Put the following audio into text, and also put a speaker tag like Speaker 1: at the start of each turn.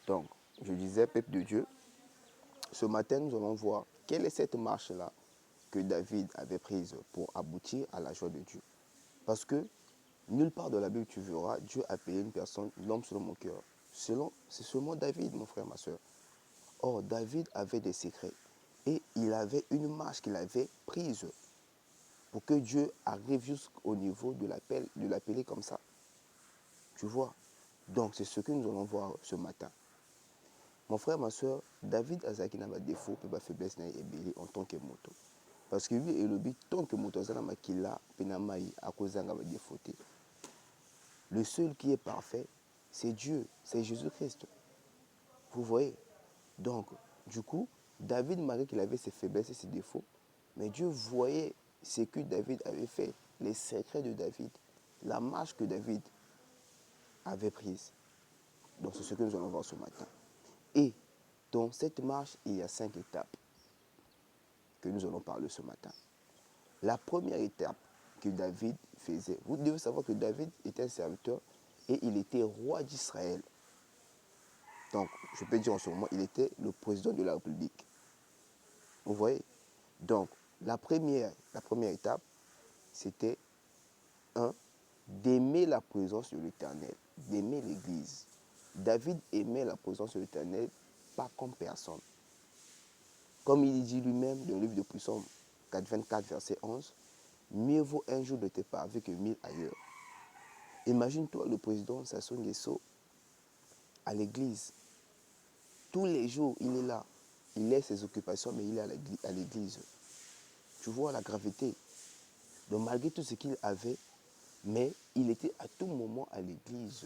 Speaker 1: Donc, je disais, peuple de Dieu, ce matin, nous allons voir quelle est cette marche-là que David avait prise pour aboutir à la joie de Dieu. Parce que nulle part dans la Bible, tu verras, Dieu appeler une personne, l'homme selon mon cœur. C'est seulement David, mon frère, ma soeur. Or, David avait des secrets. Et il avait une marche qu'il avait prise pour que Dieu arrive jusqu'au niveau de l'appeler comme ça. Tu vois? Donc, c'est ce que nous allons voir ce matin. Mon frère, ma soeur, David azaki na ba défaut pe ba faiblesse na ebeli en tant que moto. Parce que lui elobi tant que moto azana makila pena mai akozanga ba défaut. Le seul qui est parfait, c'est Dieu, c'est Jésus-Christ. Vous voyez? Donc, du coup, David, malgré qu'il avait ses faiblesses et ses défauts, mais Dieu voyait ce que David avait fait, les secrets de David, la marche que David avait prise. Donc, c'est ce que nous allons voir ce matin. Et dans cette marche, il y a 5 étapes que nous allons parler ce matin. La première étape que David faisait, vous devez savoir que David était un serviteur et il était roi d'Israël. Donc, je peux dire en ce moment, il était le président de la République. Vous voyez? Donc, la première étape, c'était d'aimer la présence de l'Éternel, d'aimer l'Église. David aimait la présence de l'Éternel, pas comme personne. Comme il dit lui-même dans le livre de Psaume 24, verset 11, mieux vaut un jour de tes parvis que 1000 ailleurs. Imagine-toi le président Sassou Nguesso à l'église. Tous les jours, il est là. Il laisse ses occupations, mais il est à l'église. Tu vois la gravité. Donc malgré tout ce qu'il avait, mais il était à tout moment à l'église.